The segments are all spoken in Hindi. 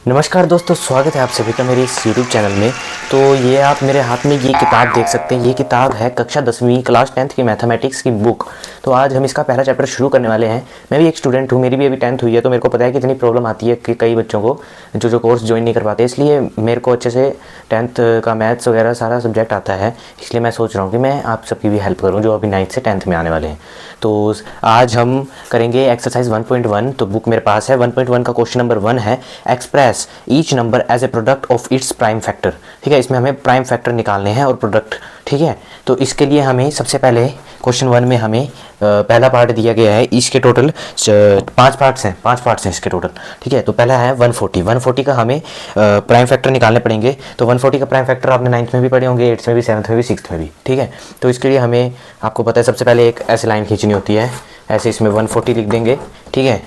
नमस्कार दोस्तों, स्वागत है आप सभी का मेरे इस YouTube चैनल में। तो ये आप मेरे हाथ में ये किताब देख सकते हैं। ये किताब है कक्षा 10वीं क्लास 10th की मैथमेटिक्स की बुक। तो आज हम इसका पहला चैप्टर शुरू करने वाले हैं। मैं भी एक स्टूडेंट हूँ, मेरी भी अभी 10th हुई है, तो मेरे को पता है कि इतनी प्रॉब्लम आती है कि कई बच्चों को जो कोर्स ज्वाइन नहीं कर पाते। इसलिए मेरे को अच्छे से 10th का मैथ्स वगैरह सारा सब्जेक्ट आता है, इसलिए मैं सोच रहा हूँ कि मैं आप सबकी भी हेल्प करूँ जो अभी 9th से 10th में आने वाले हैं। तो आज हम करेंगे एक्सरसाइज 1.1। तो बुक मेरे पास है। 1.1 का क्वेश्चन नंबर 1 है, express each number as a product of its prime factor. ठीक है, इसमें हमें प्राइम फैक्टर निकालने हैं और प्रोडक्ट। ठीक है, तो इसके लिए हमें सबसे पहले क्वेश्चन 1 में हमें पहला पार्ट दिया गया है। इसके टोटल 5 पार्ट्स हैं इसके टोटल। ठीक है, तो पहला है 140 का हमें प्राइम फैक्टर निकालने पड़ेंगे। तो 140 का प्राइम फैक्टर आपने 9th में भी पढ़े होंगे, 8th में भी, 7th में भी, 6th में भी। ठीक है, तो इसके लिए हमें, आपको पता है, सबसे पहले एक ऐसे लाइन खींचनी होती है। ऐसे इसमें 140 लिख देंगे। ठीक है,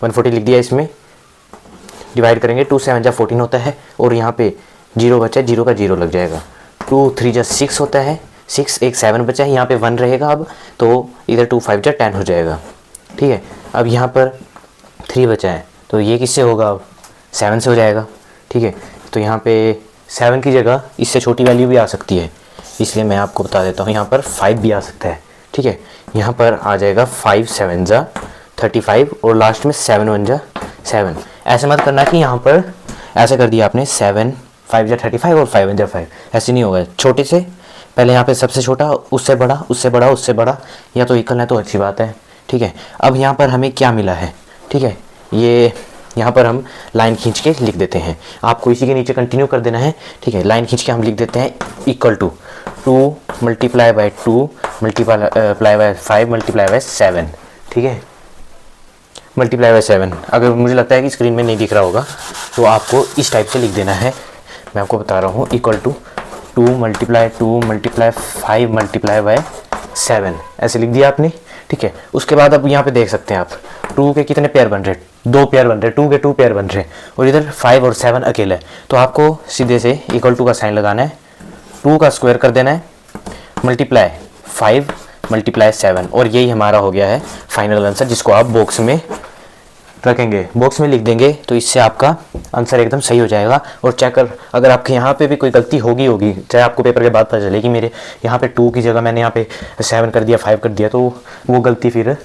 140 लिख दिया। इसमें डिवाइड करेंगे, 2 7 जा 14 होता है, और यहाँ पे 0 बचा, 0 का 0 लग जाएगा। 2 3 जा 6 होता है, 6 एक 7 बचा है, यहाँ पे 1 रहेगा अब, तो इधर 2 5 जा 10 हो जाएगा। ठीक है, अब यहाँ पर 3 बचा है, तो ये किससे होगा? अब 7 से हो जाएगा। ठीक है, तो यहाँ पे 7 की जगह इससे छोटी वैल्यू भी आ सकती है, इसलिए मैं आपको बता देता हूँ, यहाँ पर 5 भी आ सकता है। ठीक है, यहाँ पर आ जाएगा 5 7 जा 35, और लास्ट में 7 1 जा 7। ऐसे मत करना कि यहाँ पर ऐसे कर दिया आपने 7 5 जा 35 और 5 1 जा 5, ऐसे नहीं होगा। छोटे से पहले यहाँ पे सबसे छोटा, उससे बड़ा, उससे बड़ा, उससे बड़ा, या तो इक्वल है तो अच्छी बात है। ठीक है, अब यहाँ पर हमें क्या मिला है? ठीक है, ये यहाँ पर हम लाइन खींच के लिख देते हैं। आपको इसी के नीचे कंटिन्यू कर देना है। ठीक है, लाइन खींच के हम लिख देते हैं equal to 2 multiply by 2 multiply by 5 multiply by 7। ठीक है, मल्टीप्लाई बाय 7। अगर मुझे लगता है कि स्क्रीन में नहीं दिख रहा होगा तो आपको इस टाइप से लिख देना है। मैं आपको बता रहा हूँ, equal to 2 multiply 5 multiply by 7, ऐसे लिख दिया आपने। ठीक है, उसके बाद अब यहाँ पे देख सकते हैं आप 2 के कितने पेयर बन रहे हैं? 2 पेयर बन रहे हैं, 2 के 2 पेयर बन रहे हैं, और इधर 5 और 7 अकेले है। तो आपको सीधे से इक्वल टू का साइन लगाना है, 2 का स्क्वायर कर देना है, मल्टीप्लाई 5 मल्टीप्लाई 7, और यही हमारा हो गया है फाइनल आंसर, जिसको आप बॉक्स में रखेंगे, बॉक्स में लिख देंगे। तो इससे आपका आंसर एकदम सही हो जाएगा। और चेक कर, अगर आपके यहाँ पे भी कोई गलती होगी, चाहे आपको पेपर के बाद पता चले कि मेरे यहाँ पे 2 की जगह मैंने यहाँ पे 7 कर दिया, 5 कर दिया, तो वो गलती फिर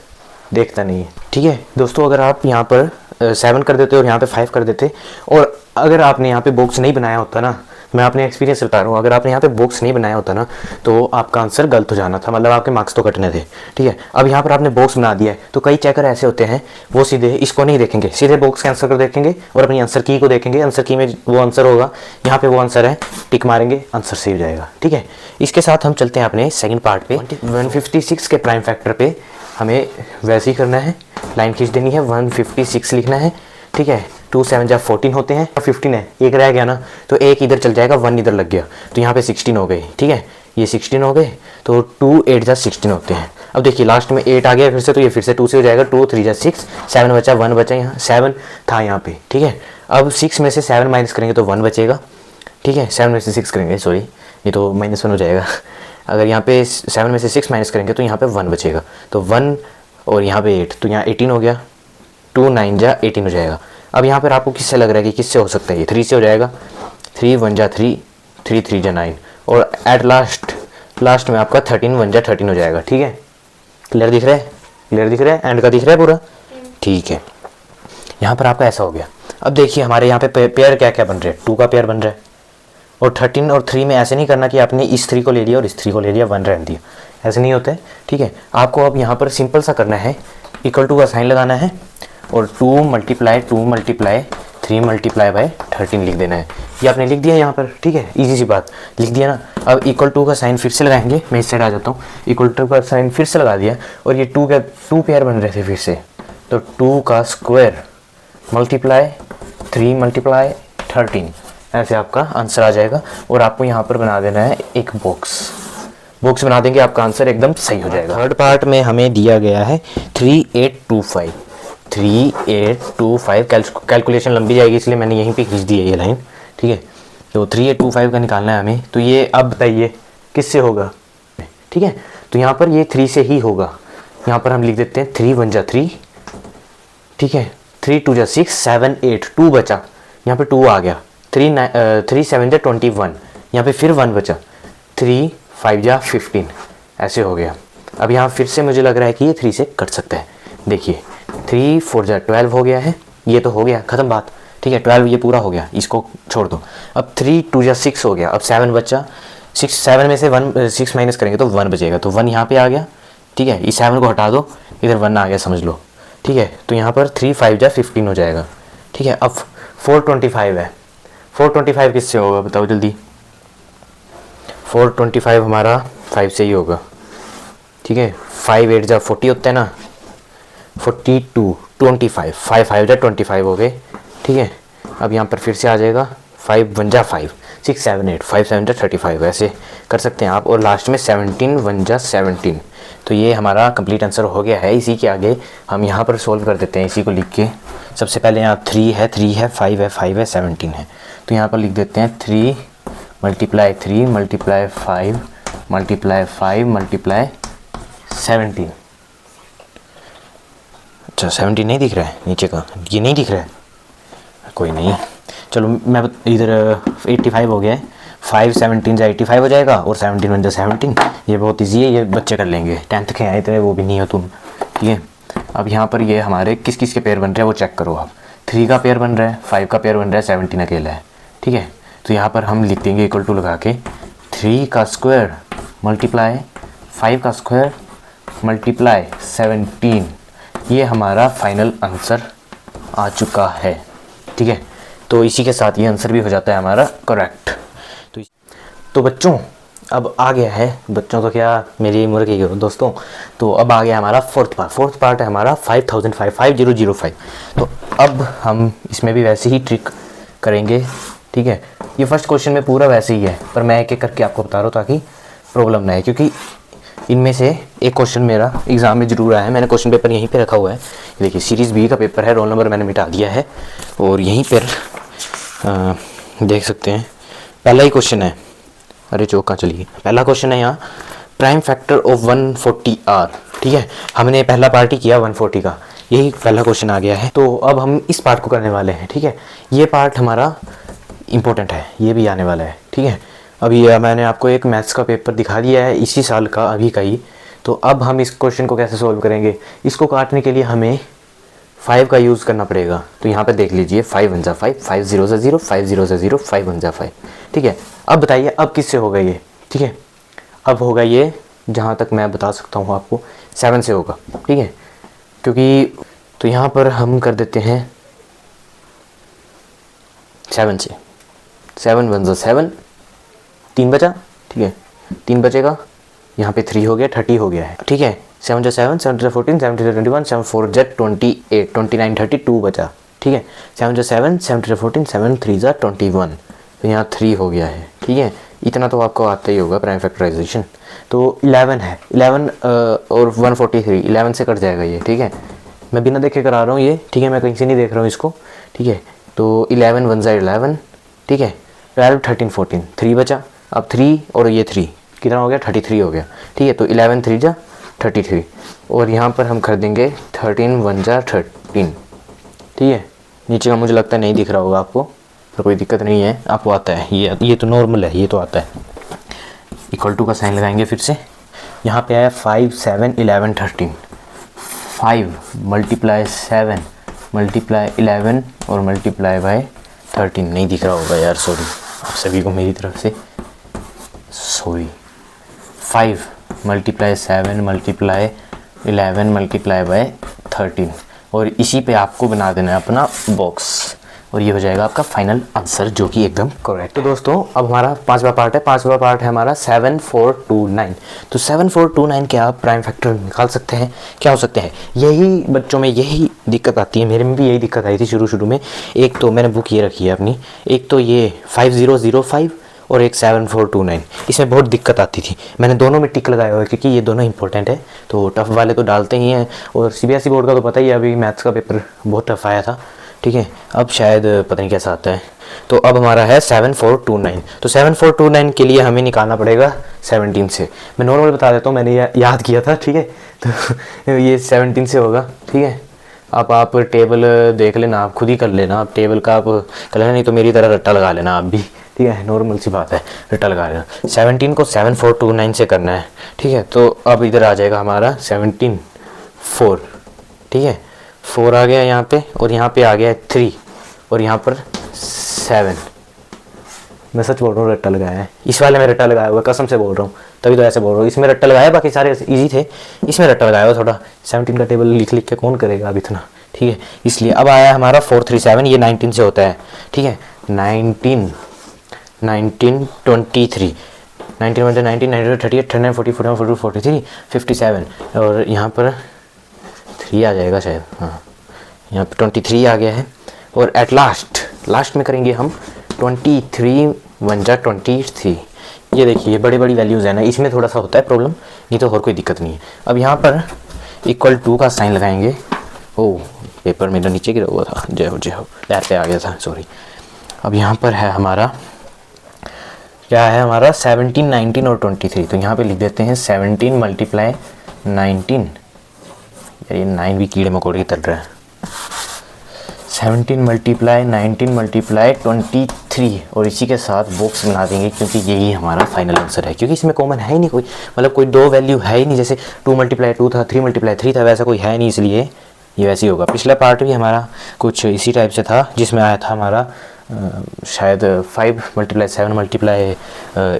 देखता नहीं है। ठीक है दोस्तों, अगर आप यहाँ पर 7 कर देते और यहाँ पे 5 कर देते, और अगर आपने यहाँ पे बॉक्स नहीं बनाया होता ना, मैं अपने एक्सपीरियंस बता रहा हूँ, अगर आपने यहाँ पे बॉक्स नहीं बनाया होता ना, तो आपका आंसर गलत हो जाना था, मतलब आपके मार्क्स तो कटने थे। ठीक है, अब यहाँ पर आपने बॉक्स बना दिया है, तो कई चेकर ऐसे होते हैं, वो सीधे इसको नहीं देखेंगे, सीधे बॉक्स के आंसर को देखेंगे और अपनी आंसर की को देखेंगे। आंसर की में वो आंसर होगा, यहाँ पे वो आंसर है, टिक मारेंगे, आंसर सही हो जाएगा। ठीक है, इसके साथ हम चलते हैं अपने सेकेंड पार्ट पे। 156 के प्राइम फैक्टर पे हमें वैसे ही करना है, लाइन खींच देनी है, 156 लिखना है। ठीक है, 2 7 जा 14 होते हैं, और 15 है, एक रह गया ना, तो एक इधर चल जाएगा, 1 इधर लग गया, तो यहाँ पे 16 हो गए। ठीक है, ये 16 हो गए, तो 2 8 जा 16 होते हैं। अब देखिए लास्ट में 8 आ गया फिर से, तो ये फिर से 2 से हो जाएगा, 2 3 जा 6, 7 बचा, 1 बचा, यहाँ 7 था यहाँ पे। ठीक है, अब 6 में से 7 माइनस करेंगे तो 1 बचेगा। ठीक है, 7 में से 6 करेंगे, सॉरी ये तो -1 हो जाएगा। अगर यहाँ पे 7 में से 6 माइनस करेंगे तो यहाँ पे 1 बचेगा, तो 1 और यहाँ पे 8, तो यहाँ 18 हो गया, 2 9 जा 18 हो जाएगा। अब यहाँ पर आपको किससे लग रहा है कि किससे हो सकता है? ये 3 से हो जाएगा, 3 1 जा 3, 3 3 जा 9, और एट लास्ट में आपका 13 1 जा 13 हो जाएगा। ठीक है, क्लियर दिख रहा है? क्लियर दिख रहा है? एंड का दिख रहा है पूरा? ठीक है, यहाँ पर आपका ऐसा हो गया। अब देखिए हमारे यहाँ पे पेयर क्या क्या बन रहे हैं, 2 का पेयर बन रहा है, और 13 और 3 में ऐसे नहीं करना कि आपने इस 3 को ले लिया और इस 3 को ले लिया, 1 रहने दिया, ऐसे नहीं होता है। ठीक है, आपको अब यहाँ पर सिंपल सा करना है, इक्वल टू का साइन लगाना है, और 2 मल्टीप्लाई 3 मल्टीप्लाई बाय 13 लिख देना है। ये आपने लिख दिया यहाँ पर। ठीक है, इजी सी बात, लिख दिया ना। अब इक्वल टू का साइन फिर से लगाएंगे, मैं इस साइड आ जाता हूँ, इक्वल टू का साइन फिर से लगा दिया, और ये 2 पेयर बन रहे थे फिर से, तो 2 का स्क्वायर मल्टीप्लाई 3 मल्टीप्लाई 13, ऐसे आपका आंसर आ जाएगा। और आपको यहाँ पर बना देना है एक बॉक्स बना देंगे, आपका आंसर एकदम सही हो जाएगा। थर्ड पार्ट में हमें दिया गया है 3825 कैलकुलेशन लंबी जाएगी, इसलिए मैंने यहीं पे खींच दी है ये लाइन। ठीक है, तो 3825 का निकालना है हमें, तो ये अब बताइए किससे होगा? ठीक है, तो यहाँ पर ये 3 से ही होगा। यहाँ पर हम लिख देते हैं 3 1 जा 3, ठीक है, 3 2 जा 6 7 8 2 बचा, यहाँ पे 2 आ गया, 3 7 जा 21, यहाँ पे फिर 1 बचा, 3 5 जा 15, ऐसे हो गया। अब यहाँ फिर से मुझे लग रहा है कि ये 3 से कट सकता है। देखिए 3 4 जा 12 हो गया है, ये तो हो गया, ख़त्म बात, ठीक है। 12 ये पूरा हो गया, इसको छोड़ दो। अब 3 2 जा 6 हो गया, अब 7 बचा, 7 में से 6 माइनस करेंगे तो 1 बचेगा, तो 1 यहाँ पे आ गया, ठीक है। इस 7 को हटा दो, इधर 1 आ गया समझ लो, ठीक है। तो यहाँ पर 3 5 जा 15 हो जाएगा, ठीक है। अब 425 है, 425 किससे होगा बताओ जल्दी। 425 हमारा 5 से ही होगा, ठीक है। 5 8 जा 40 होता है ना, 42 25, 5 5 जा 25 हो गए, ठीक है। अब यहाँ पर फिर से आ जाएगा 5 1 जा 5, 6 7 8, 5 7 जा 35, ऐसे कर सकते हैं आप। और लास्ट में 17 1 जा 17, तो ये हमारा कंप्लीट आंसर हो गया है। इसी के आगे हम यहाँ पर सोल्व कर देते हैं, इसी को लिख के। सबसे पहले यहाँ 3 है 5 है 5 है 17 है, तो यहाँ पर लिख देते हैं 3 मल्टीप्लाई 3 मल्टीप्लाई 5 मल्टीप्लाई 5 मल्टीप्लाई 17। अच्छा 17 नहीं दिख रहा है नीचे का, ये नहीं दिख रहा है, कोई नहीं, चलो मैं इधर 85 हो गया है, 5 17 जा 85 हो जाएगा, और 17 1 जा 17, ये बहुत इजी है, ये बच्चे कर लेंगे, 10th के आए थे वो भी नहीं हो तुम, ठीक है। अब यहाँ पर ये हमारे किस किस के पेयर बन रहे हैं वो चेक करो आप। 3 का पेयर बन रहा है, 5 का पेयर बन रहा है, 17 अकेला है, ठीक है। तो यहाँ पर हम लिख देंगे इक्वल टू लगा के 3 का स्क्वायर मल्टीप्लाई 5 का स्क्वायर मल्टीप्लाई 17, ये हमारा फाइनल आंसर आ चुका है, ठीक है। तो इसी के साथ ये आंसर भी हो जाता है हमारा करेक्ट। तो बच्चों अब आ गया है, बच्चों तो क्या मेरी उम्र के दोस्तों, तो अब आ गया हमारा फोर्थ पार्ट है हमारा 5005। तो अब हम इसमें भी वैसे ही ट्रिक करेंगे, ठीक है। ये फर्स्ट क्वेश्चन में पूरा वैसे ही है, पर मैं एक एक करके आपको बता रहा हूँ ताकि प्रॉब्लम ना आए, क्योंकि इनमें से एक क्वेश्चन मेरा एग्ज़ाम में ज़रूर आया है। मैंने क्वेश्चन पेपर यहीं पे रखा हुआ है, देखिए सीरीज़ बी का पेपर है, रोल नंबर मैंने मिटा दिया है, और यहीं पर देख सकते हैं पहला ही क्वेश्चन है, अरे चौका चलिए, पहला क्वेश्चन है यहाँ प्राइम फैक्टर ऑफ 140R, ठीक है। हमने पहला पार्ट ही किया 140 का, यही पहला क्वेश्चन आ गया है। तो अब हम इस पार्ट को करने वाले हैं, ठीक है। ये पार्ट हमारा इम्पोर्टेंट है, ये भी आने वाला है, ठीक है। अभी मैंने आपको एक मैथ्स का पेपर दिखा दिया है इसी साल का, अभी का ही। तो अब हम इस क्वेश्चन को कैसे सोल्व करेंगे, इसको काटने के लिए हमें 5 का यूज़ करना पड़ेगा। तो यहाँ पे देख लीजिए 5 1 जा 5, 5 0 जा 0, 5 0 जा 0, 5 1 जा 5, ठीक है। अब बताइए अब किससे होगा ये, ठीक है। अब होगा ये, जहाँ तक मैं बता सकता हूँ आपको, 7 से होगा, ठीक है। क्योंकि तो यहाँ पर हम कर देते हैं 7 से, 7 1 जा 7, 3 बचा, ठीक है, 3 बचेगा, यहाँ पे 3 हो गया, 30 हो गया है, ठीक है। 7 जा 7, 7 जा 14, 7 जा 21, 7 4 जा 28, 29 30, 2 बचा, ठीक है। 7 जा 7, 7 जा 14, 7 3 जा 21, तो यहाँ 3 हो गया है, ठीक है। इतना तो आपको आता ही होगा प्राइम फैक्टराइजेशन। तो 11 है, 11 और 143, 11 से कट जाएगा ये, ठीक है। मैं बिना देखे करा रहा हूँ ये, ठीक है, मैं कहीं से नहीं देख रहा हूँ इसको, ठीक है। तो 11 1 जा 11, ठीक है, 12 13 14, 3 बचा, अब 3 और ये 3 कितना हो गया, 33 हो गया, ठीक है। तो 11 3 जा 33, और यहाँ पर हम कर देंगे 13 1 जा 13, ठीक है। नीचे का मुझे लगता है नहीं दिख रहा होगा आपको, पर कोई दिक्कत नहीं है, आपको आता है ये तो नॉर्मल है, ये तो आता है। इक्वल टू का साइन लगाएंगे फिर से, यहाँ पे आया 5 7 11 13, 5 मल्टीप्लाई 7 मल्टीप्लाई 11 और मल्टीप्लाई बाय 13, नहीं दिख रहा होगा यार, सॉरी आप सभी को मेरी तरफ से sorry. 5 multiply 7 multiply 11 multiply by 13, और इसी पे आपको बना देना है अपना बॉक्स, और ये हो जाएगा आपका फाइनल आंसर, जो कि एकदम करेक्ट। तो दोस्तों अब हमारा पांचवा पार्ट है हमारा 7429। तो 7429 के आप प्राइम फैक्टर निकाल सकते हैं, क्या हो सकते हैं, यही बच्चों में यही दिक्कत आती है, मेरे में भी यही दिक्कत आई थी शुरू में। एक तो मैंने बुक ये रखी है अपनी, एक तो ये 5005 और एक 7429, इसमें बहुत दिक्कत आती थी। मैंने दोनों में टिक लगाया हुआ है क्योंकि ये दोनों इंपॉर्टेंट है, तो टफ़ वाले तो डालते ही हैं, और सीबीएसई बोर्ड का तो पता ही है, अभी मैथ्स का पेपर बहुत टफ आया था, ठीक है। अब शायद पता नहीं कैसा आता है। तो अब हमारा है 7429। तो 7429 के लिए हमें निकालना पड़ेगा 17 से। मैं नॉर्मल बता देता हूँ, मैंने याद किया था, ठीक है। तो ये 17 से होगा, ठीक है। अब आप टेबल देख लेना, आप खुद ही कर लेना, आप टेबल का आप कर लेना, नहीं तो मेरी तरह रट्टा लगा लेना आप भी, ठीक है, नॉर्मल सी बात है, रट्टा लगा लेना। 17 को 7429 से करना है, ठीक है। तो अब इधर आ जाएगा हमारा 17 4, ठीक है, 4 आ गया यहाँ पे, और यहाँ पे आ गया 3, और यहाँ पर 7। मैं सच बोल रहा हूँ, रट्टा लगाया है इस वाले में, रट्टा लगाया हुआ कसम से बोल रहा हूँ, तभी तो ऐसे बोल रहा हूँ। इसमें रट्टा लगाया, बाकी सारे इजी थे, इसमें रट्टा लगाया हुआ थोड़ा। 17 का टेबल लिख लिख के कौन करेगा अब इतना, ठीक है, इसलिए। अब आया हमारा 437, ये 19 से होता है, ठीक है, 19 19 23, 19 19 19 38 39 40 41 42 43 57, और यहाँ पर 3 आ जाएगा शायद, हाँ, यहाँ पर 23 आ गया है। और एट लास्ट में करेंगे हम 23 1 जा 23। ये देखिए बड़ी बड़ी वैल्यूज़ है ना, इसमें थोड़ा सा होता है प्रॉब्लम, नहीं तो और कोई दिक्कत नहीं है। अब यहाँ पर इक्वल टू का साइन लगाएंगे। ओह, पेपर मेरा नीचे गिरा हुआ था, जय हो पैर पे आ गया था, सॉरी। अब यहाँ पर है हमारा, क्या है हमारा 17 19 और 23, तो यहाँ पे लिख देते हैं 17 × 19, यार ये 9 भी कीड़े मकोड़े की तरह है। 17 × 19 × 23, और इसी के साथ बॉक्स बना देंगे, क्योंकि यही हमारा फाइनल आंसर है, क्योंकि इसमें कॉमन है ही नहीं कोई, मतलब कोई दो वैल्यू है ही नहीं, जैसे 2 × 2 था, 3 × 3 था, वैसा कोई है नहीं, इसलिए ये वैसे ही होगा। पिछला पार्ट भी हमारा कुछ इसी टाइप से था, जिसमें आया था हमारा शायद 5 × 7 ×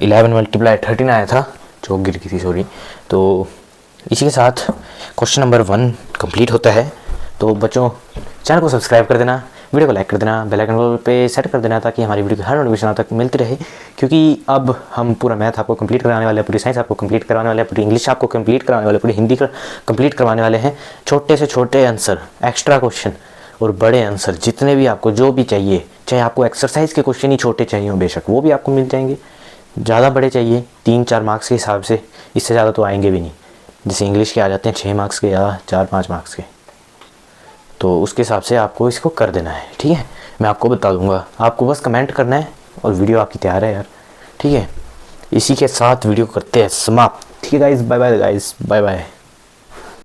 11 × 13 आया था, जो गिर गई थी, सॉरी। तो इसी के साथ क्वेश्चन नंबर 1 कंप्लीट होता है। तो बच्चों, चैनल को सब्सक्राइब कर देना, वीडियो को लाइक कर देना, बेल आइकन पे सेट कर देना, ताकि हमारी वीडियो की हर नोटिफिकेशन आप तक मिलती रहे। क्योंकि अब हम पूरा मैथ आपको कंप्लीट कराने वाले हैं, पूरी साइंस आपको कंप्लीट करवाने वाले हैं, पूरी इंग्लिश आपको कंप्लीट करवाने वाले, पूरी हिंदी कंप्लीट करवाने वाले हैं। छोटे से छोटे आंसर, एक्स्ट्रा क्वेश्चन और बड़े आंसर, जितने भी आपको जो भी चाहिए, चाहे आपको एक्सरसाइज के क्वेश्चन ही छोटे चाहिए हो बेशक, वो भी आपको मिल जाएंगे। ज़्यादा बड़े चाहिए 3-4 मार्क्स के हिसाब से, इससे ज़्यादा तो आएंगे भी नहीं। जैसे इंग्लिश के आ जाते हैं 6 मार्क्स के या 4-5 मार्क्स के, तो उसके हिसाब से आपको इसको कर देना है, ठीक है। मैं आपको बता दूंगा, आपको बस कमेंट करना है और वीडियो आपकी तैयार है यार, ठीक है। इसी के साथ वीडियो करते हैं समाप्त, ठीक है guys, bye bye guys, bye bye.